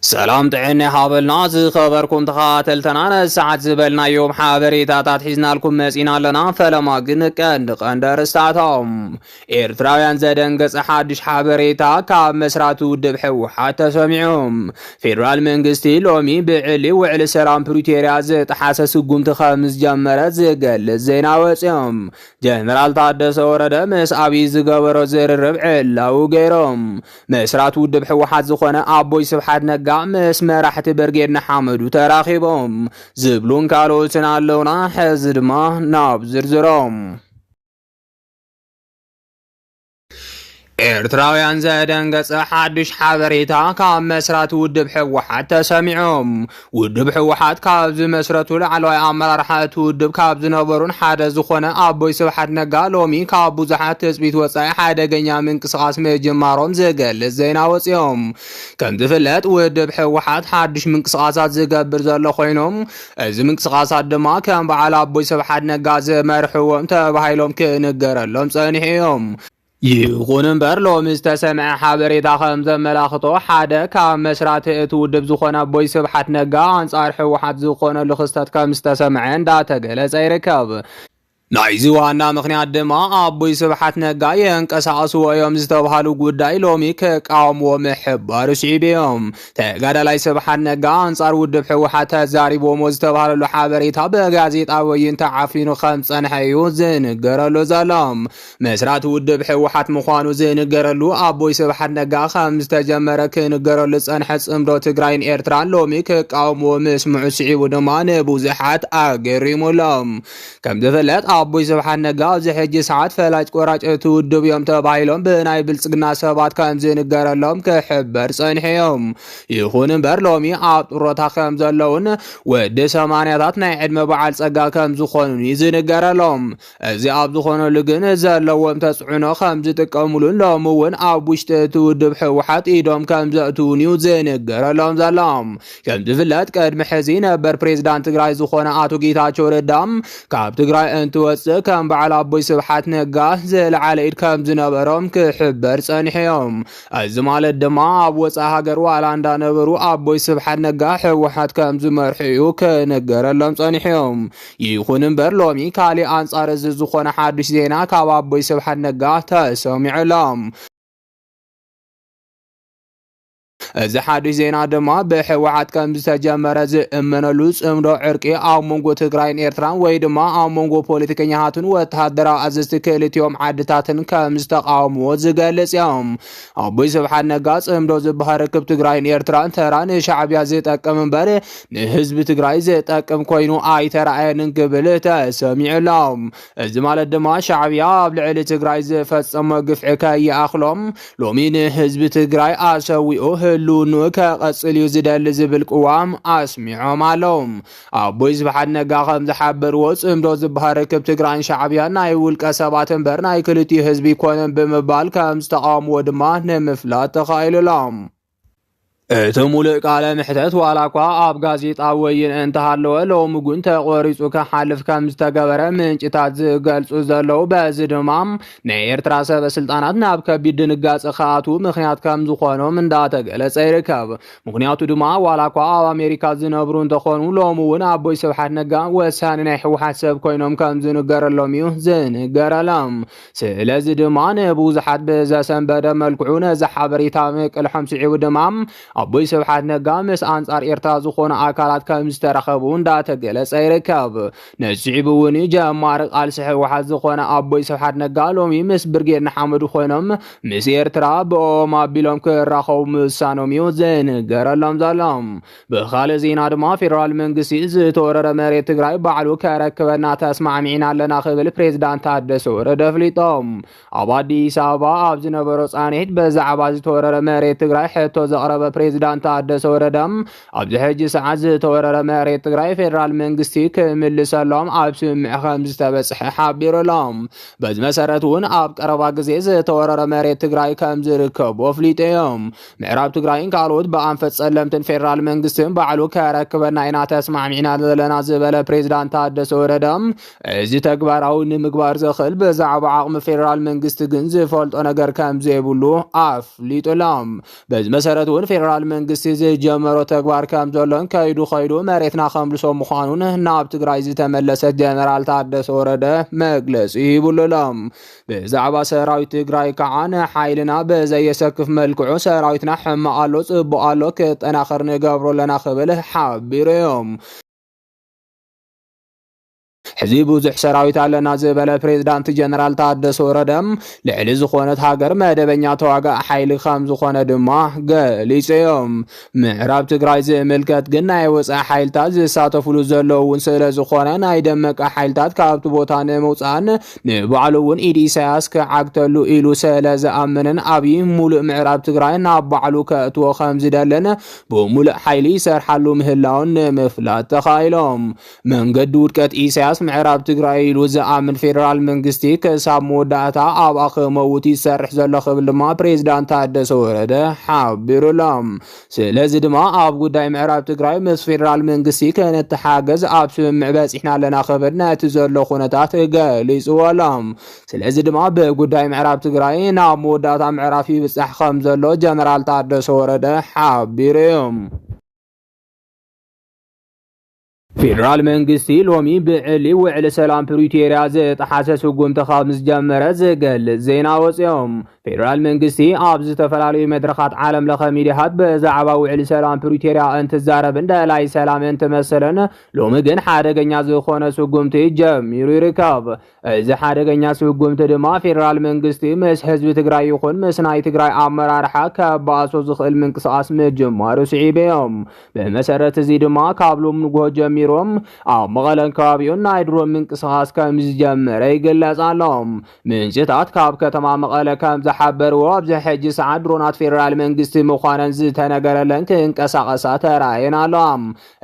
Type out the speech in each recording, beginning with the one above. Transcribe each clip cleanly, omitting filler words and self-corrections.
سلام تعيني حابلنا خبركم تخاتلتنا ساعات زبلنا يوم حابريتات حيزنا لكم مسئنا لنا فلما قنق قندر استعتهم إرتراويان زدنقص حادش حابريتا كاب مسراتو دبحو حتى سمعهم فيدرال منقستي لومي بعلي وعلي سرام بريتيريا زيت حاسس قمت خامس جمرت زيقل الزينا وسيهم جنرال تادس ورده مس عبي زقبرو زير الربع لو غيرهم مسراتو دبحو حد زخونا أبوي سبحاد نقا مسمر حتى برجيرنا حمد وتراخيبهم زبلون كالوتن علونا حزر ما ناب زرزرهم إرتراويان زدنقص حادش حابريتا كاب مسرات ودب حوحات تسمعهم ودب حوحات كاب زي مسراتو لعلوي عمر رحات ودب كاب زنبرون حادا زخونا أبوي سبحات نقا لومي كاب بوزحات تثبيت وصاي حادا قنيا من قصاص مجمارهم زيقل الزينا وصيهم كم تفلت ودب حوحات حادش من قصاصات زيقبر زالو خوينهم از من قصاصات دما كان بعال أبوي سبحات نقا زي مرحوهم تبهايلهم كنقر اللهم صانحيهم يقولن برلو مستسمع حابريتا خمزة ملاخطو حادا كام مسرات اتودب زخونا بوي سبحات نقا انصار حوحات زخونا لخستات كام مستسمعين داتا قلس اي ركاب نايزي وانا مخنيات دما أبوي سبحات نقا ينقساسو ويوم زتبهالو قداي لومي كقاوم ومحبار شعبيهم تقادا لاي سبحات نقا انصار ودب حوحات زاري بومو زتبهالو لحابريتا بغازيت اوين تعافينو خمسان حيو زنقرلو زالام مسرات ودب حوحات مخوانو زنقرلو أبوي سبحات نقا خمس تجمرا كنقرلو زنحس امدو تقراين إرتران لومي كقاوم ومسمعو شعبو دما نبو زحات اقريمو لهم كم دفلت أبوي سبحان نقا زحجي ساعات فلاج قراج اتودب يوم تبايلهم بناي بلسقنا سبات كان زين قرلهم كحبر صنحيهم يخون برلومي عطرتا خمزلون ود سمانياتات نايعد مبعال صقا كمزخونون يزين قرلهم ازي ابزخونو لقن زلوهم تسعونو خمز تقاملون لومون أبوشت تودب حوحات ايدهم كمزأتونيو زين قرلهم زلهم كم تفلت قد محزين بر بريزدان تقراي زخونا آتو جيتاچو ردام كاب تقراي انتو كم بعل أبوي سبحات نقا زل عليد كم زنبرهم كحبر صنحيهم الزمال الدماء أبو صاحقر والاندا نبرو أبوي سبحات نقا حوحات كم زمرحيو كنقر اللهم صنحيهم يخون برلومي كالي أنصار الزخون حادش زينا كاب أبوي سبحات نقا تسمع لهم از حادث زينا دما بحوحات كم تجمر زئمنلو صمدو عرقي او مونغو تግራይን ኤርትራን ወይ ድማ او مونغو ፖለቲከኛሃትን ወታደራዊ አዘዝቲ ክልቲዮም ዓድታትን ከም ዝተቃወምዎ ዝገልጽ እዮም አቦይ ስብሓት ነጋ ጽምዶ ዝበሃር ክብ ትግራይን ኤርትራን ተራን ሻዕብያ ዝጠቅም እምበር ንህዝቢ ትግራይ ዝጠቅም ኮይኑ አይተራኣየንን ግብል ተሰሚዑሎም እዚ ማለት ድማ ሻዕብያ ኣብ ልዕሊ ትግራይ ዝፈጸመ ግፍዒ ከይኣኽሎም ሎሚ ንህዝቢ ትግራይ ኣሰዊኡ هلونو كقصل يزدل زبل قوام اسمعهم علوم أبوي سبحان نقا خمز حبر وصمدو زبهار كب تقران شعبيا ناي ولك سباتن بر ناي كلتي حزبي كونن بمبال كمز تقام ودما نمفلات تخايل لهم تمولق على محتت والاقوا اب غازيطا وين انتهالو لو مغون تقوريصو كحالف كمستغبره منጭታት ዝገልጹ ዘለው በዝድማም ነኤርትራ ሰበስልጣናት ናብ ከቢድ ድንጋጽ ኻቱ ምክንያት ከም ዝኾኖም እንዳተገለጸ ይርከብ ምክንያቱ ድማ ዋላኳ ኣብ አሜሪካ ዝነብሩ እንተኾኑ ሎሙውን አቦይ ስብሓት ነጋ ወሳኒ ናይ ሕወሓት ሰብ ኮይኖም ከም ዝንገረሎም እዩ ዝንገረሎም ስለዚ ድማ ንብዙሓት በዘሰንበደ መልክዑ ነዚ ሓበሬታ ምቅልሖም ስዒቡ ድማም أبوي سبحات نقا مس أنصار إرترا زخونا أكالات كمسترخبون داتا قلس ايركاب نسعبوني جمارق آل سحي وحاد زخونا أبوي سبحات نقا لومي مس برقير نحمد خوينم مس إرترا بو ما بيلوم كراخو مسانوميو زين قرالهم زالهم بخال زينا دما فيدرال منقسي زتورر مريت تقراي بعلو كركبنا تسمع معنا لنا خبل بريزدان تادسو ردفليتهم أبادي سابا أبزنا بروس آنيت بزعبا زتورر مريت تقراي حتو زقرب بريزدان تادس وردم أبز حج ساعات تورر مريت تقراي فيدرال منقستي كمل سلام أب سمع خمس تبسح حابير لهم بز مسارتون أب قربا قزيز تورر مريت تقراي كم زركب وفليتهم معراب تقراين قالود بأنفت سلمتن فيدرال منقستين بعلو كركبنا إنا تسمع معنا لنا زبالة بريزدان تادس وردم زي تكبر أو نمكبار زخل بزعب عقم فيدرال منقست جنز فولت أنقر كم زيبولو أفليت لهم بز مسارتون فيدرال ፌደራል መንግስቲ ዝጀመሮ ተግባር ከም ዘሎን ከይዱ መሬትና ከምልሶ ምዃኑን ናብ ትግራይ ዝተመለሰ ጀነራል ታደሰ ወረደ መግለጺ ይብሉሎም ብዛዕባ ሰራዊት ትግራይ ከዓ ንሓይልና በዘየሰክፍ መልክዑ ሰራዊትና ሕማቅ ኣሎ ጽቡቅ ኣሎ ክጠናኸር ንገብሮ ለና ክብል ሓቢሮም ሕዚ ብዙሕ ሰራዊት ኣለና ዝበለ ፕሬዝዳንት ጀነራል ታደሰ ወረደም ልዕሊ ዝኾነት ሃገር መደበኛ ተዋጋእ ሓይሊ ከም ዝኾነ ድማ ገሊጾም ምዕራብ ትግራይ ዝምልከት ግን ናይ ወፃኢ ሓይልታት ዝሳተፍሉ ዘለዉ እውን ስለ ዝኾነ ናይ ደመቀ ሓይልታት ካብቲ ቦታ ንምውፃእን ንባዕሉ እውን ኢድ ኢሳያስ ክዓግተሉ ኢሉ ስለ ዝኣምንን ኣብይ ሙሉእ ምዕራብ ትግራይ ናብ ባዕሉ ከእትዎ ከም ዝደልን ብሙሉእ ሓይሊ ይሰርሓሉ ምህላውን ንምፍላጥ ተኻኢሎም መንገዲ ውድቀት ኢሳያስ ምዕራብ ትግራይ ኢሉ ዝኣምን ፌደራል መንግስቲ ክሳብ መወዳእታ ኣብ ኣኽመውት ይሰርሕ ዘሎ ክብል ድማ ፕሬዝዳንት ታደሰ ወረደ ሓቢሩሎም ስለዚ ድማ ኣብ ጉዳይ ምዕራብ ትግራይ ምስ ፌደራል መንግስቲ ክንተሓገዝ ኣብ ስምምዕ በፂሕና ኣለና ክብል ነቲ ዘሎ ኩነታት ገሊጽዎሎም ስለዚ ድማ ብጉዳይ ምዕራብ ትግራይ ናብ መወዳእታ ምዕራፍ ይብጻሕ ከም ዘሎ ጀነራል ታደሰ ወረደ ሓቢሮም ፌደራል መንግስቲ ሎሚ ብዕሊ ውዕሊ ሰላም ፕሪቶሪያ ዝተሓሰሰ ጉምተ ካብ ዝጀመረ ዝገልጽ ዜና ወፅኦም ፌደራል መንግስቲ ኣብ ዝተፈላለዩ መድረኻት ዓለም ለኸ ሚድያታት ብዛዕባ ውዕሊ ሰላም ፕሪቶሪያ እንትዛረብ እንደላይ ሰላም እንትመስለን ሎሚ ግን ሓደገኛ ዝኾነ ስጉምቲ ጀሚሩ ይርከብ እዚ ሓደገኛ ስጉምቲ ድማ ፌደራል መንግስቲ ምስ ህዝቢ ትግራይ ይኹን ምስ ናይ ትግራይ ኣመራርሓ ከበኣሶ ዝኽእል ምንቅስቓስ ምጅማሩ ስዒቦም ብመሰረት እዚ ድማ ካብ ሎም ንጎሆ ጀሚሮም ኣብ መቐለን ከባቢኡን ናይ ድሮን ምንቅስቓስ ከም ዝጀመረ ይግለጽ ኣሎም ምንጭታት ካብ ከተማ መቐለ ከም ዝሓበርዎ ኣብዚ ሕጂ ሰዓት ድሮናት ፌደራል መንግስቲ ምዃነን ዝተነገረለን ክንቀሳቐሳ ተራእየን ኣለዋ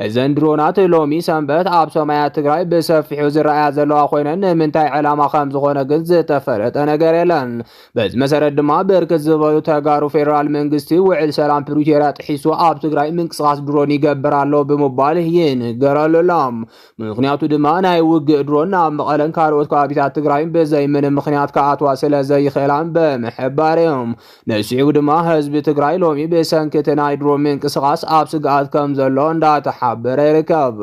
እዘን ድሮናት ሎሚ ሰንበት ኣብ ሰማያት ትግራይ ብሰፊሑ ዝረኣያ ዘለዋ ኮይነን ንምንታይ ዕላማ ከም ዝኾነ ግን ዝተፈለጠ ነገር የለን በዚ መሰረት ድማ ብርክት ዝበሉ ተጋሩ ፌደራል መንግስቲ ውዕል ሰላም ፕሪቶሪያ ጥሒሱ ኣብ ትግራይ ምንቅስቓስ ድሮን ይገብር ኣሎ ብምባል ይንገረሎም ምክንያቱ ድማ ናይ ውግእ ድሮን ኣብ መቐለን ካልኦት ከባቢታት ትግራይ በዘይ ምንም ምክንያት ከኣትዋ ስለ ዘይኽእላን በምሕባርዮም ነሲዑ ድማ ህዝቢ ትግራይ ሎሚ ብሰንኪቲ ናይ ድሮን ምንቅስቓስ ኣብ ስግኣት ከም ዘሎ እንዳተሓበረ ይርከብ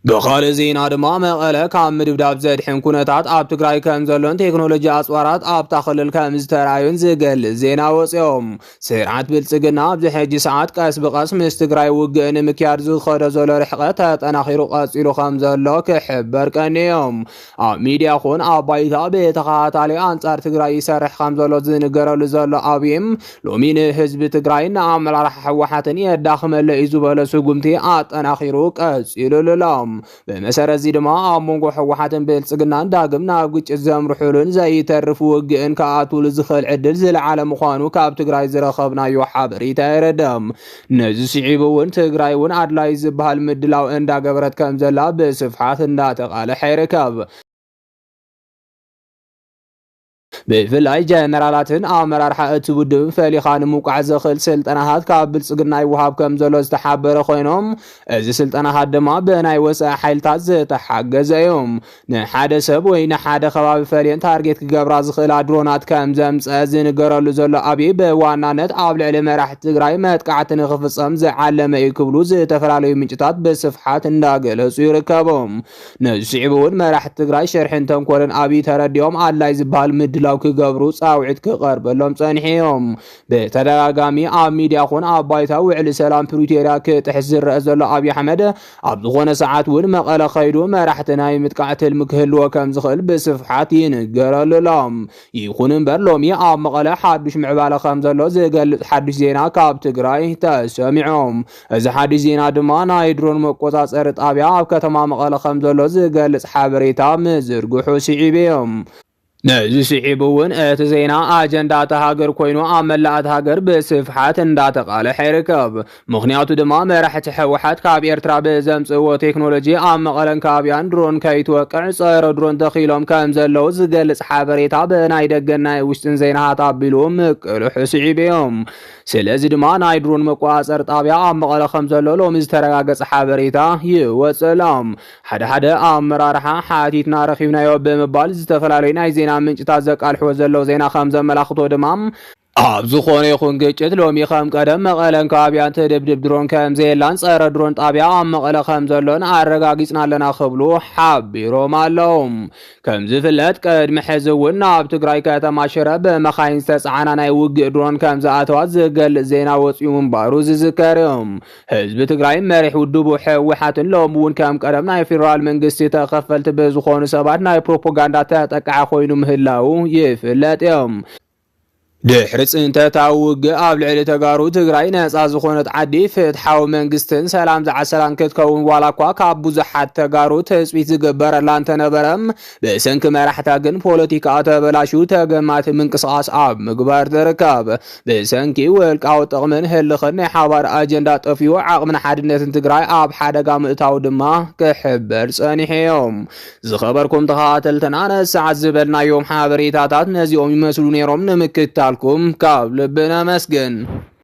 بخال زينا دما مقاله كام مدبداب زدحن كونتات اب تግራይ ከም ዘሎን ቴክኖሎጂ አጽዋራት ኣብ ታخلل ከም ዝተራዩን ዝገል ዜና ወጽኦም ስርዓት ብልጽግና ኣብ ዝሕጂ ሰዓት ቀስ በቀስ ምስ ትግራይ ውግእን ምክያድ ዝኸደ ዘሎ ርሕቀት ተጠናኺሩ ቀጽሉ ከም ዘሎ ክሕበር ቀንዮም ኣብ ሚድያ ኹን ኣብ ባይታ በተኻታሊ አንጻር ትግራይ ይሰርሕ ከም ዘሎ ዝንገረሉ ዘሎ ኣብይም ሎሚን ህዝቢ ትግራይና ኣመራርሓ ሕወሓትን የዳኽመለ እዩ በለሱ ጉምቲ አጠናኺሩ ቀጽሉሎም በመሰረት እዚ ድማ ኣብ መንጎ ሕወሓትን ብልጽግናን ዳግም ናብ ግጭት ዘምርሑልን ዘይተርፉ ውግእን ከኣትሉ ዝኽእል ዕድል ዝለዓለ ምዃኑ ካብ ትግራይ ዝረኸብናዮ ሓበሬታ ይረድም ነዚ ስዒቡ እውን ትግራይ እውን ኣድላይ ዝበሃል ምድላው እንዳገበረት ከም ዘላ ብስፍሓት እንዳተቃለሐ ይርከብ بفلاي جنرالاتن امرار حقت ودم فليخان موقع زخل سلطنات ካብ ብልጽግና ይወሃብ ከም ዘሎ ዝተሓበረ ኮይኖም እዚ ስልጣናት ድማ በናይ ወፃኢ ሓይልታት ዝተሓገዘዮም ንሓደ ሰብ ወይ ንሓደ ከባቢ ፈሊን ታርጌት ክገብራ ዝኽእል ድሮናት ከም ዘምፀ ዝንገረሉ ዘሎ ኣብይ በዋናነት ኣብ ልዕሊ መራሕቲ ትግራይ መጥቃዕትን ክፍጸም ዝዓለመ ይክብሉ ዝተፈላልዩ ምንጭታት በስፍሓት እንዳገለጹ ይርከቦም ነዚዕቡን መራሕቲ ትግራይ ሸርሕን ተንኮልን ኣብይ ተረዲዮም ኣላይ ዝበሃል ምድላው ክገብሩ ጻውዒት ክቀርበሎም ጸንሒዮም በተደጋጋሚ ኣብ ሚድያ ኹን ኣብ ባይታ ውዕሊ ሰላም ፕሪቶሪያ ክጥሕዝ ዝረአ ዘሎ ኣብይ ኣሕመድ ኣብ ዝኾነ ሰዓት እውን መቐለ ኸይዱ መራሕትናይ ምጥቃዕትል ምክህልዎ ከም ዝኽእል ብስፍሓት ይንገረሎም ይኹን እምበር ሎሚ ኣብ መቐለ ሓዱሽ ምዕባለ ከም ዘሎ ዝገልጽ ሓዱሽ ዜና ካብ ትግራይ ተሰሚዖም እዚ ሓዱሽ ዜና ድማ ናይ ድሮን መቆጻጸሪ ጣብያ ኣብ ከተማ መቐለ ከም ዘሎ ዝገልጽ ሓበሬታ ምዝርግሑ ስዒቦም ነዚ ስዒቡውን እቲ ዜና ኣጀንዳ ተሃገር ኮይኑ ኣብ መላእት ሃገር ብስፍሓት እንዳተቃለሐ ይርከብ ምክንያቱ ድማ መራሕቲ ሕወሓት ካብ ኤርትራ ብዘምጽእዎ ቴክኖሎጂ ኣብ መቐለን ከባቢያን ድሮን ከይትወቅዕ ጸረ ድሮን ተኺሎም ከም ዘለው ዝገልጽ ሓበሬታ ብናይ ደገናይ ውሽጥን ዜናታት ኣቢሉ ምቅልሑ ስዒቦም ስለዚ ድማ ናይ ድሮን መቆጻጸሪ ጣብያ ኣብ መቐለ ከም ዘሎ ሎሚ ዝተረጋገጸ ሓበሬታ ይወጽሎም ሓደ ኣመራርሓ ሓቲትና ረኺብናዮ ብምባል ዝተፈላልዩ ናይ ዜና ምንጭታት ዘቃልሕዎ ዘለው ዜና ከም ዘመላኽቶ ድማ ዝኾነ ይኹን ግጭት ሎሚ ከም ቀደም መቐለን ከባቢያን ትድብድብ ድሮን ከም ዘየላን ጸረ ድሮን ጣብያ ኣብ መቐለ ከም ዘሎን ኣረጋጊጽና ኣለና ክብሉ ሓቢሮም ኣለዉ። ከም ዝፍለጥ ቅድሚ ሕዚ እውን ናብ ትግራይ ከተማ ሽረ ብመኻይን ዝተጸዓና ናይ ውግእ ድሮን ከም ዝኣተዋ ዝገልጽ ዜና ወፂኡ ምንባሩ ዝዝከር እዩ። ህዝቢ ትግራይ መሪሕ ውድቡ ሕወሓትን ሎሚ እውን ከም ቀደም ናይ ፌደራል መንግስቲ ተኸፈልቲ ብዝኾኑ ሰባት ናይ ፕሮፓጋንዳ ተጠቃዒ ኮይኑ ምህላው ይፍለጥ እዮም። ድሕሪ ጽንተታዊ ውግእ ኣብ ልዕሊ ተጋሩ ትግራይ ነጻ ዝኾነት ዓዲ ፍትሓዊ መንግስትን ሰላም ዝዓሰላን ክትከውን ዋላ እኳ ካብ ብዙሓት ተጋሩ ተፅቢት ዝግበረላ እንተነበረም ብሰንኪ መራሕታ ግን ፖለቲካ ተበላሽዩ ተገማቲ ምንቅስቓስ ኣብ ምግባር ትርከብ። ብሰንኪ ውልቃዊ ጥቕምን ህልኽን ናይ ሓባር ኣጀንዳ ጠፍዩ ዓቕምን ሓድነትን ትግራይ ኣብ ሓደጋ ምእታው ድማ ክሕበር ጸኒሑ እዮም። ዝኸበርኩም ተኸታተልትና ነሰዓት ዝበልናዮም ሓበሬታታት ነዚኦም ይመስሉ ነይሮም። ንምክትታል كاب لبنا مسجن.